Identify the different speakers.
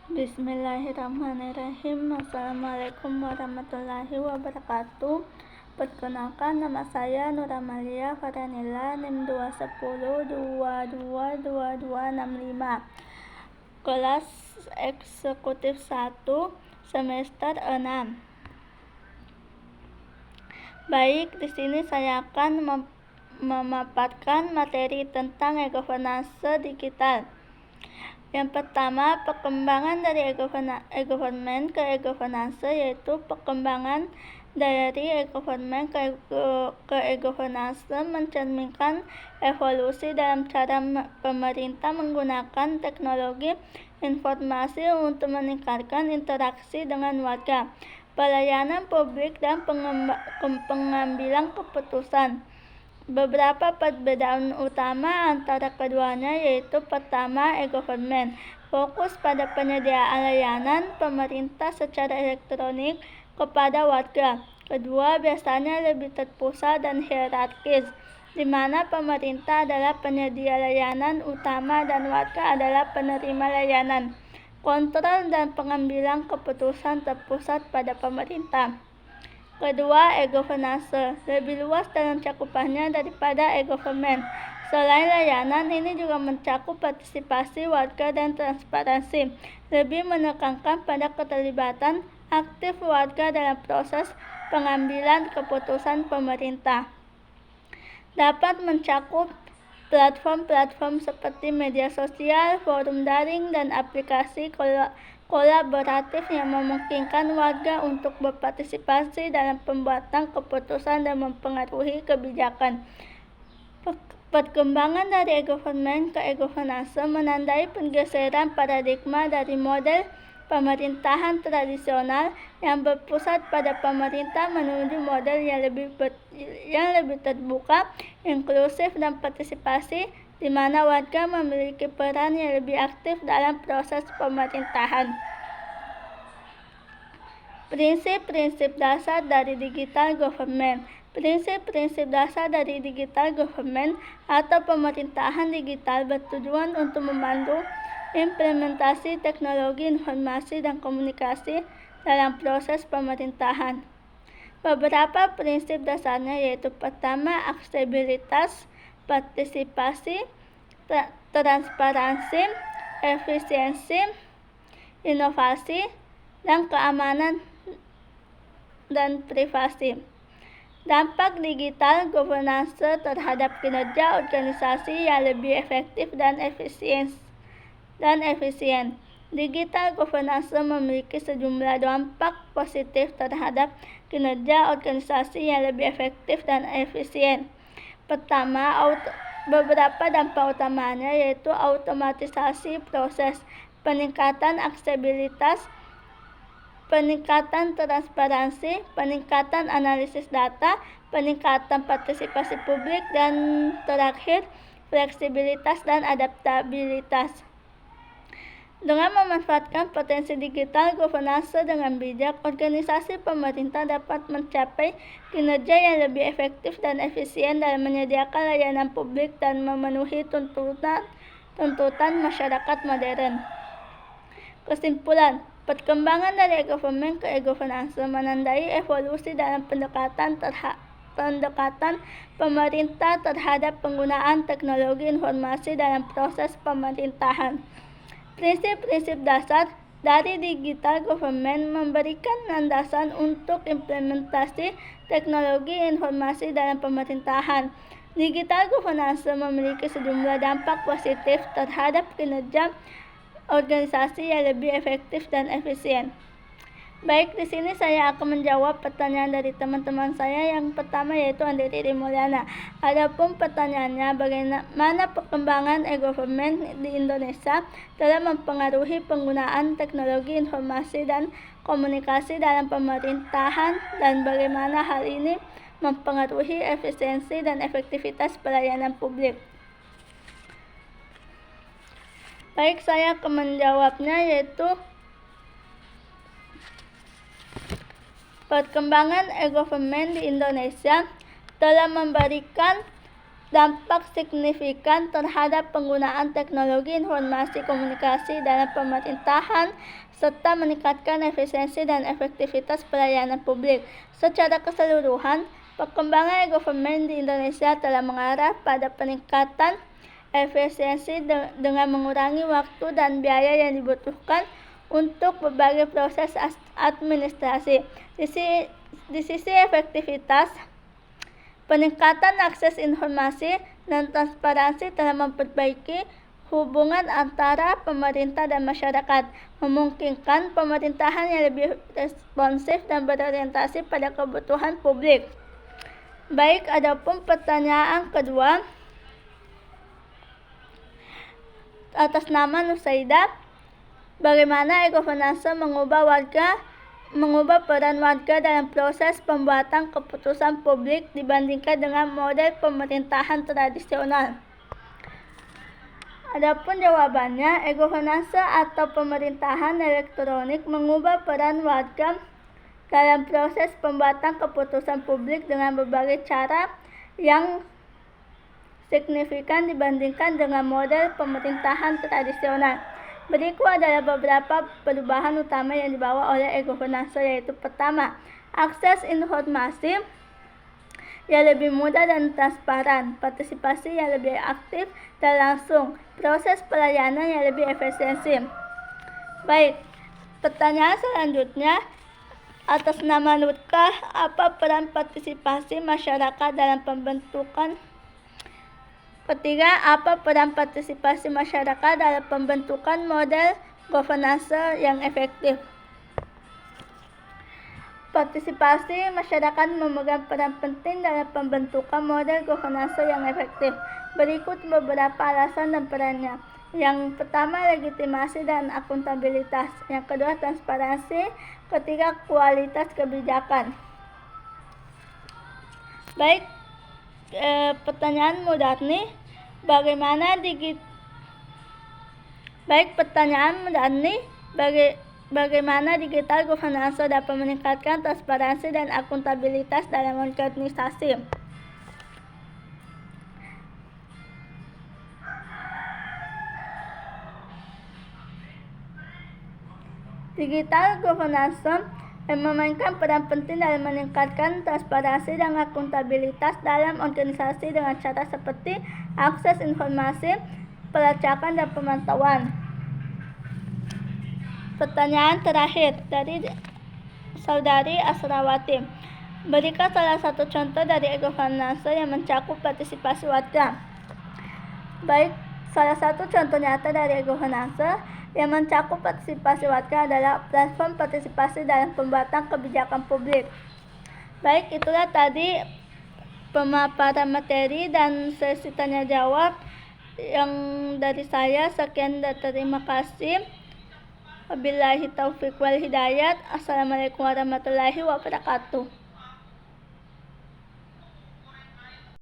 Speaker 1: Bismillahirrahmanirrahim. Assalamualaikum warahmatullahi wabarakatuh. Perkenalkan, nama saya Nur Amalia Faranila, NIM 210222265, kelas eksekutif 1, semester 6. Baik, di sini saya akan memaparkan materi tentang e-governance digital. Yang pertama, perkembangan dari e-government ke e-governance, yaitu perkembangan dari e-government ke e-governance mencerminkan evolusi dalam cara pemerintah menggunakan teknologi informasi untuk meningkatkan interaksi dengan warga, pelayanan publik, dan pengambilan keputusan. Beberapa perbedaan utama antara keduanya yaitu pertama, e-government fokus pada penyediaan layanan pemerintah secara elektronik kepada warga. Kedua, biasanya lebih terpusat dan hierarkis, di mana pemerintah adalah penyedia layanan utama dan warga adalah penerima layanan. Kontrol dan pengambilan keputusan terpusat pada pemerintah. Kedua, e-governance lebih luas dalam cakupannya daripada e-government. Selain layanan, ini juga mencakup partisipasi warga dan transparansi, lebih menekankan pada keterlibatan aktif warga dalam proses pengambilan keputusan pemerintah. Dapat mencakup platform-platform seperti media sosial, forum daring, dan aplikasi kolaboratif yang memungkinkan warga untuk berpartisipasi dalam pembuatan keputusan dan mempengaruhi kebijakan. Perkembangan dari e-government ke e-governance menandai pergeseran paradigma dari model pemerintahan tradisional yang berpusat pada pemerintah menuju model yang lebih terbuka, inklusif, dan partisipasi, di mana warga memiliki peran yang lebih aktif dalam proses pemerintahan. Prinsip-prinsip dasar dari digital government. Prinsip-prinsip dasar dari digital government atau pemerintahan digital bertujuan untuk membantu implementasi teknologi informasi dan komunikasi dalam proses pemerintahan. Beberapa prinsip dasarnya yaitu pertama, aksesibilitas, partisipasi, transparansi, efisiensi, inovasi, dan keamanan dan privasi. Dampak digital governance terhadap kinerja organisasi yang lebih efektif dan efisien. Digital governance memiliki sejumlah dampak positif terhadap kinerja organisasi yang lebih efektif dan efisien. Pertama, beberapa dampak utamanya yaitu automatisasi proses, peningkatan aksesibilitas, peningkatan transparansi, peningkatan analisis data, peningkatan partisipasi publik, dan terakhir, fleksibilitas dan adaptabilitas. Dengan memanfaatkan potensi digital governance dengan bijak, organisasi pemerintah dapat mencapai kinerja yang lebih efektif dan efisien dalam menyediakan layanan publik dan memenuhi tuntutan masyarakat modern. Kesimpulan, perkembangan dari e-government ke e-governance menandai evolusi dalam pendekatan pemerintah terhadap penggunaan teknologi informasi dalam proses pemerintahan. Prinsip-prinsip dasar dari digital government memberikan landasan untuk implementasi teknologi informasi dalam pemerintahan. Digital governance memiliki sejumlah dampak positif terhadap kinerja organisasi yang lebih efektif dan efisien. Baik, di sini saya akan menjawab pertanyaan dari teman-teman saya. Yang pertama yaitu Andi Riri Mulyana. Adapun pertanyaannya, bagaimana perkembangan e-government di Indonesia telah mempengaruhi penggunaan teknologi informasi dan komunikasi dalam pemerintahan dan bagaimana hal ini mempengaruhi efisiensi dan efektivitas pelayanan publik. Baik, saya akan menjawabnya yaitu perkembangan e-government di Indonesia telah memberikan dampak signifikan terhadap penggunaan teknologi informasi komunikasi dalam pemerintahan serta meningkatkan efisiensi dan efektivitas pelayanan publik. Secara keseluruhan, perkembangan e-government di Indonesia telah mengarah pada peningkatan efisiensi dengan mengurangi waktu dan biaya yang dibutuhkan untuk berbagai proses administrasi. Di sisi efektivitas, peningkatan akses informasi dan transparansi telah memperbaiki hubungan antara pemerintah dan masyarakat, memungkinkan pemerintahan yang lebih responsif dan berorientasi pada kebutuhan publik. Baik, adapun pertanyaan kedua, atas nama Nusaidah, bagaimana e-governance mengubah peran warga dalam proses pembuatan keputusan publik dibandingkan dengan model pemerintahan tradisional? Adapun jawabannya, e-governance atau pemerintahan elektronik mengubah peran warga dalam proses pembuatan keputusan publik dengan berbagai cara yang signifikan dibandingkan dengan model pemerintahan tradisional. Berikut adalah beberapa perubahan utama yang dibawa oleh e-governance, yaitu pertama, akses informasi yang lebih mudah dan transparan, partisipasi yang lebih aktif dan langsung, proses pelayanan yang lebih efisiensi. Baik, pertanyaan selanjutnya, atas nama Nutkah, apa peran partisipasi masyarakat dalam pembentukan? Ketiga, apa peran partisipasi masyarakat dalam pembentukan model governance yang efektif? Partisipasi masyarakat memegang peran penting dalam pembentukan model governance yang efektif. Berikut beberapa alasan dan perannya. Yang pertama, legitimasi dan akuntabilitas. Yang kedua, transparansi. Ketiga, kualitas kebijakan. Baik, pertanyaan Mudarni, bagaimana digital governance dapat meningkatkan transparansi dan akuntabilitas dalam organisasi? Digital governance memainkan peran penting dalam meningkatkan transparansi dan akuntabilitas dalam organisasi dengan cara seperti akses informasi, pelacakan, dan pemantauan. Pertanyaan terakhir dari Saudari Asrawati, berikan salah satu contoh dari e-governance yang mencakup partisipasi warga. Baik, salah satu contoh nyata dari e-governance yang mencakup partisipasi warga adalah platform partisipasi dalam pembuatan kebijakan publik. Baik, itulah tadi pemaparan materi dan sesi tanya jawab yang dari saya. Sekian dan terima kasih. Wabillahi taufiq wal hidayat. Assalamualaikum warahmatullahi wabarakatuh.